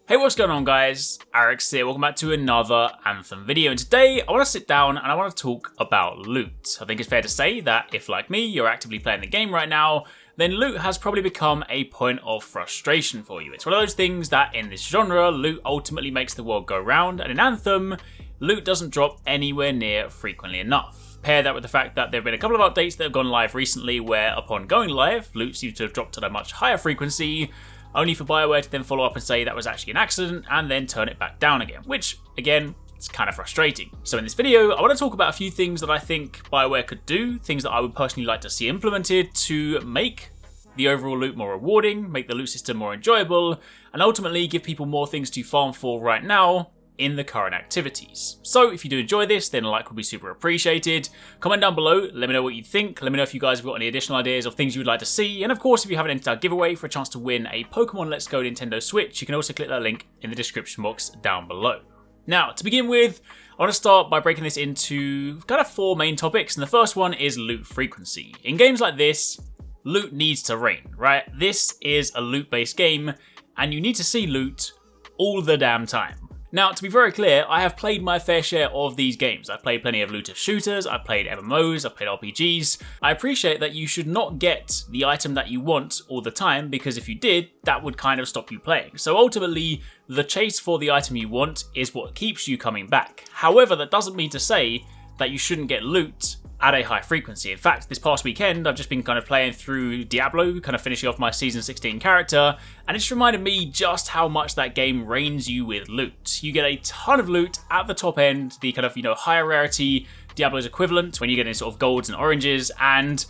Hey, what's going on guys? Arekkz here, welcome back to another Anthem video, and today I want to sit down and I want to talk about loot. I think it's fair to say that if, like me, you're actively playing the game right now, then loot has probably become a point of frustration for you. It's one of those things that in this genre, loot ultimately makes the world go round, and in Anthem, loot doesn't drop anywhere near frequently enough. Pair that with the fact that there have been a couple of updates that have gone live recently where upon going live, loot seems to have dropped at a much higher frequency, only for BioWare to then follow up and say that was actually an accident and then turn it back down again, which, again, it's kind of frustrating. So in this video, I want to talk about a few things that I think BioWare could do, things that I would personally like to see implemented to make the overall loot more rewarding, make the loot system more enjoyable, and ultimately give people more things to farm for right now in the current activities. So if you do enjoy this, then a like would be super appreciated. Comment down below, let me know what you think, let me know if you guys have got any additional ideas of things you would like to see, and of course if you haven't entered our giveaway for a chance to win a Pokemon Let's Go Nintendo Switch, you can also click that link in the description box down below. Now, to begin with, I want to start by breaking this into kind of four main topics, and the first one is loot frequency. In games like this, loot needs to reign, right? This is a loot-based game, and you need to see loot all the damn time. Now, to be very clear, I have played my fair share of these games. I've played plenty of looter shooters, I've played MMOs, I've played RPGs. I appreciate that you should not get the item that you want all the time, because if you did, that would kind of stop you playing. So ultimately, the chase for the item you want is what keeps you coming back. However, that doesn't mean to say that you shouldn't get loot at a high frequency. In fact, this past weekend, I've just been kind of playing through Diablo, kind of finishing off my Season 16 character, and it's reminded me just how much that game rains you with loot. You get a ton of loot at the top end, the kind of, higher rarity Diablo's equivalent, when you get in sort of golds and oranges, and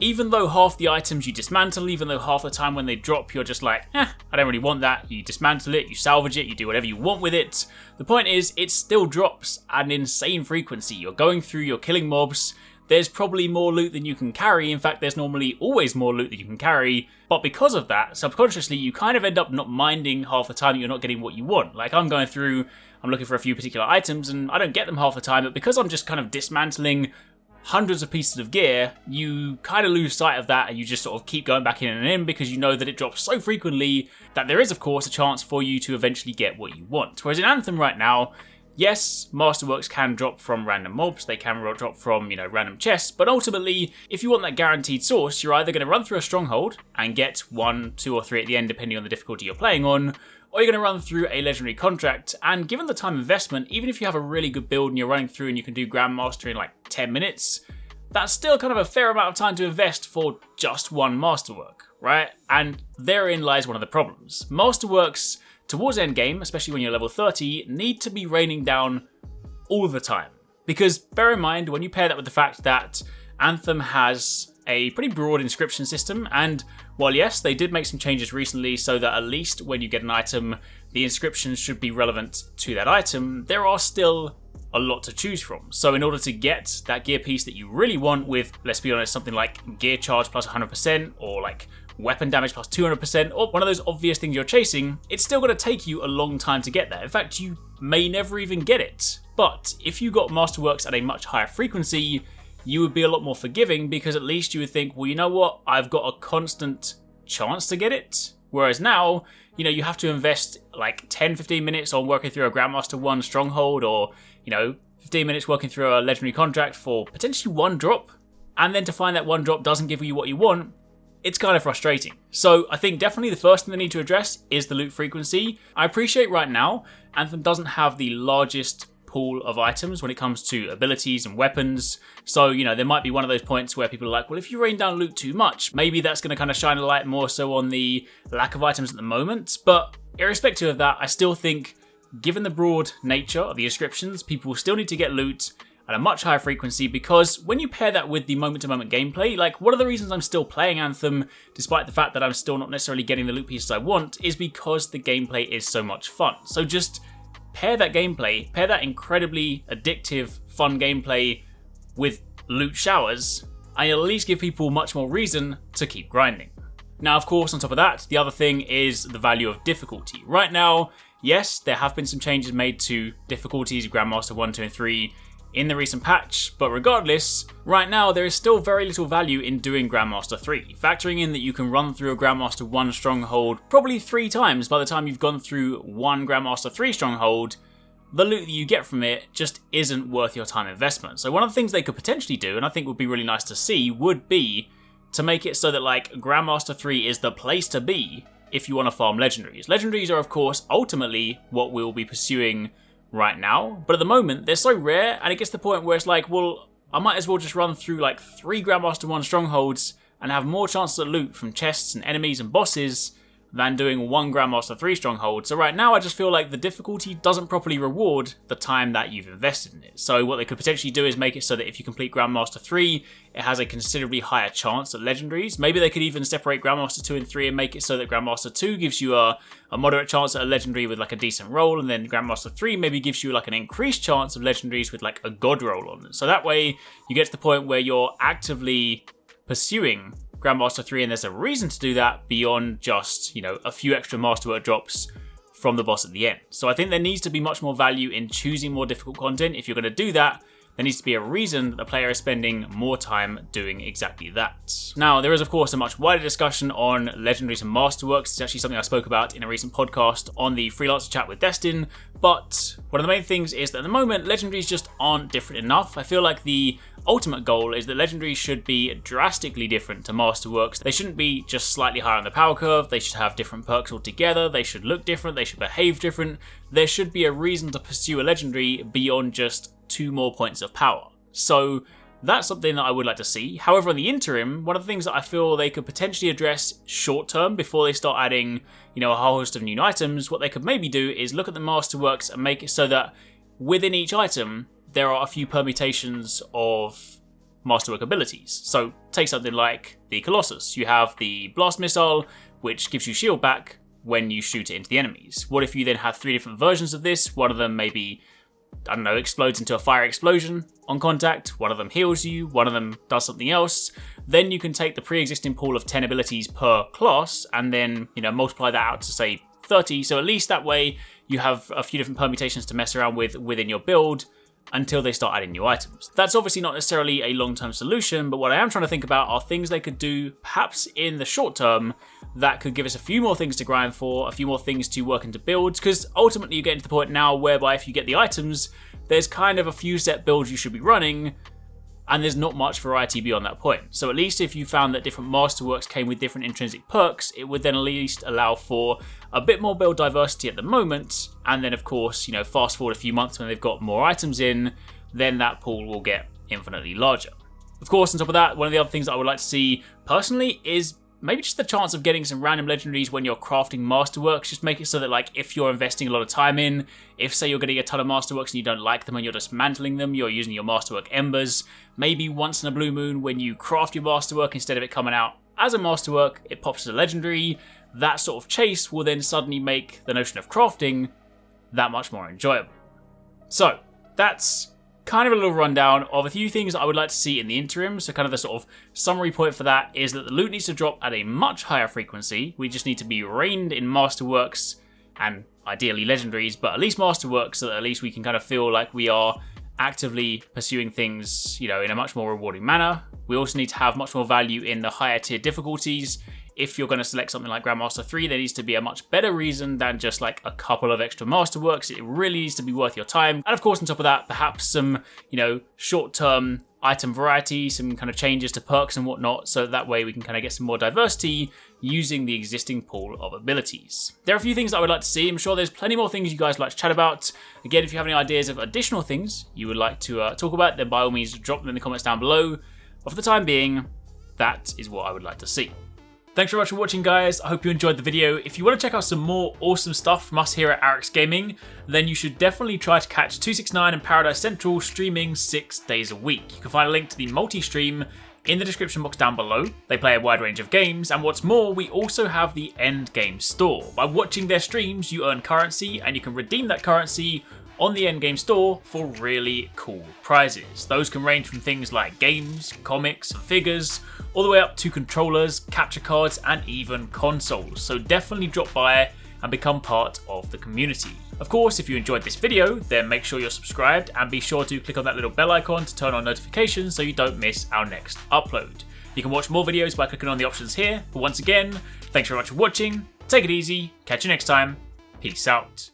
even though half the items you dismantle, even though half the time when they drop you're just like, I don't really want that, you dismantle it, you salvage it, you do whatever you want with it, the point is it still drops at an insane frequency. You're going through, you're killing mobs, there's probably more loot than you can carry. In fact, there's normally always more loot than you can carry, but because of that, subconsciously you kind of end up not minding half the time that you're not getting what you want. Like, I'm going through, I'm looking for a few particular items and I don't get them half the time, but because I'm just kind of dismantling hundreds of pieces of gear, you kind of lose sight of that and you just sort of keep going back in and in because you know that it drops so frequently that there is, of course, a chance for you to eventually get what you want. Whereas in Anthem right now, yes, Masterworks can drop from random mobs, they can drop from, random chests, but ultimately, if you want that guaranteed source, you're either going to run through a stronghold and get 1, 2, or 3 at the end, depending on the difficulty you're playing on, or you're going to run through a legendary contract, and given the time investment, even if you have a really good build and you're running through and you can do Grandmaster in like 10 minutes, that's still kind of a fair amount of time to invest for just one Masterwork, right? And therein lies one of the problems. Masterworks, towards Endgame, especially when you're level 30, need to be raining down all the time. Because bear in mind, when you pair that with the fact that Anthem has a pretty broad inscription system, and while yes, they did make some changes recently so that at least when you get an item, the inscriptions should be relevant to that item, there are still a lot to choose from. So in order to get that gear piece that you really want with, let's be honest, something like gear charge plus 100%, or like weapon damage plus 200%, or one of those obvious things you're chasing, it's still going to take you a long time to get there. In fact, you may never even get it. But if you got Masterworks at a much higher frequency, you would be a lot more forgiving because at least you would think, well, you know what, I've got a constant chance to get it. Whereas now, you have to invest like 10-15 minutes on working through a Grandmaster 1 stronghold, or 15 minutes working through a legendary contract for potentially one drop, and then to find that one drop doesn't give you what you want, it's kind of frustrating. So I think definitely the first thing they need to address is the loot frequency. I appreciate right now, Anthem doesn't have the largest pool of items when it comes to abilities and weapons. So, there might be one of those points where people are like, well, if you rain down loot too much, maybe that's going to kind of shine a light more so on the lack of items at the moment. But irrespective of that, I still think, given the broad nature of the inscriptions, people still need to get loot at a much higher frequency, because when you pair that with the moment-to-moment gameplay, like one of the reasons I'm still playing Anthem, despite the fact that I'm still not necessarily getting the loot pieces I want, is because the gameplay is so much fun. So just pair that gameplay, pair that incredibly addictive, fun gameplay with loot showers, and you'll at least give people much more reason to keep grinding. Now, of course, on top of that, the other thing is the value of difficulty. Right now, yes, there have been some changes made to difficulties, Grandmaster 1, 2, and 3, in the recent patch, but regardless, right now there is still very little value in doing Grandmaster 3, factoring in that you can run through a Grandmaster 1 stronghold probably 3 times by the time you've gone through one Grandmaster 3 stronghold. The loot that you get from it just isn't worth your time investment. So one of the things they could potentially do, and I think would be really nice to see, would be to make it so that like Grandmaster 3 is the place to be if you want to farm legendaries. Legendaries are of course ultimately what we'll be pursuing right now, but at the moment they're so rare, and it gets to the point where it's like, well, I might as well just run through like 3 Grandmaster 1 strongholds and have more chances at loot from chests and enemies and bosses than doing one Grandmaster 3 stronghold. So right now I just feel like the difficulty doesn't properly reward the time that you've invested in it. So what they could potentially do is make it so that if you complete Grandmaster 3, it has a considerably higher chance at legendaries. Maybe they could even separate Grandmaster 2 and 3 and make it so that Grandmaster 2 gives you a moderate chance at a legendary with like a decent roll, and then Grandmaster 3 maybe gives you like an increased chance of legendaries with like a god roll on it. So that way you get to the point where you're actively pursuing Grandmaster 3, and there's a reason to do that beyond just, you know, a few extra Masterwork drops from the boss at the end. So I think there needs to be much more value in choosing more difficult content. If you're going to do that, there needs to be a reason that the player is spending more time doing exactly that. Now, there is of course a much wider discussion on legendaries and Masterworks. It's actually something I spoke about in a recent podcast on the Freelancer chat with Destin, but one of the main things is that at the moment, legendaries just aren't different enough. I feel like the ultimate goal is that legendaries should be drastically different to Masterworks. They shouldn't be just slightly higher on the power curve, they should have different perks altogether, they should look different, they should behave different. There should be a reason to pursue a legendary beyond just 2 more points of power. So that's something that I would like to see. However, in the interim, one of the things that I feel they could potentially address short term before they start adding, you know, a whole host of new items, what they could maybe do is look at the Masterworks and make it so that within each item, there are a few permutations of Masterwork abilities. So take something like the Colossus. You have the Blast Missile, which gives you shield back when you shoot it into the enemies. What if you then have 3 different versions of this? One of them maybe, I don't know, explodes into a fire explosion on contact, one of them heals you, one of them does something else. Then you can take the pre-existing pool of 10 abilities per class and then, you know, multiply that out to say 30. So at least that way you have a few different permutations to mess around with within your build until they start adding new items. That's obviously not necessarily a long-term solution, but what I am trying to think about are things they could do perhaps in the short term that could give us a few more things to grind for, a few more things to work into builds, because ultimately you're getting to the point now whereby if you get the items, there's kind of a few set builds you should be running, and there's not much variety beyond that point. So at least if you found that different Masterworks came with different intrinsic perks, it would then at least allow for a bit more build diversity at the moment, and then of course, you know, fast forward a few months when they've got more items in, then that pool will get infinitely larger. Of course, on top of that, one of the other things that I would like to see personally is maybe just the chance of getting some random legendaries when you're crafting Masterworks. Just make it so that, like, if you're investing a lot of time in, if say you're getting a ton of Masterworks and you don't like them and you're dismantling them, you're using your Masterwork Embers, maybe once in a blue moon when you craft your Masterwork, instead of it coming out as a Masterwork, it pops as a legendary. That sort of chase will then suddenly make the notion of crafting that much more enjoyable. So that's kind of a little rundown of a few things that I would like to see in the interim. So kind of the sort of summary point for that is that the loot needs to drop at a much higher frequency. We just need to be reined in Masterworks and ideally legendaries, but at least Masterworks, so that at least we can kind of feel like we are actively pursuing things, you know, in a much more rewarding manner. We also need to have much more value in the higher tier difficulties. If you're going to select something like Grandmaster 3, there needs to be a much better reason than just like a couple of extra Masterworks. It really needs to be worth your time. And of course, on top of that, perhaps some, you know, short-term item variety, some kind of changes to perks and whatnot, so that way we can kind of get some more diversity using the existing pool of abilities. There are a few things that I would like to see. I'm sure there's plenty more things you guys would like to chat about. Again, if you have any ideas of additional things you would like to talk about, then by all means drop them in the comments down below. But for the time being, that is what I would like to see. Thanks very much for watching, guys. I hope you enjoyed the video. If you want to check out some more awesome stuff from us here at Arekkz Gaming, then you should definitely try to catch 269 and Paradise Central streaming 6 days a week. You can find a link to the multi-stream in the description box down below. They play a wide range of games, and what's more, we also have the Endgame store. By watching their streams, you earn currency, and you can redeem that currency on the Endgame store for really cool prizes. Those can range from things like games, comics, and figures, all the way up to controllers, capture cards, and even consoles. So definitely drop by and become part of the community. Of course, if you enjoyed this video, then make sure you're subscribed and be sure to click on that little bell icon to turn on notifications so you don't miss our next upload. You can watch more videos by clicking on the options here, but once again, thanks very much for watching, take it easy, catch you next time, peace out.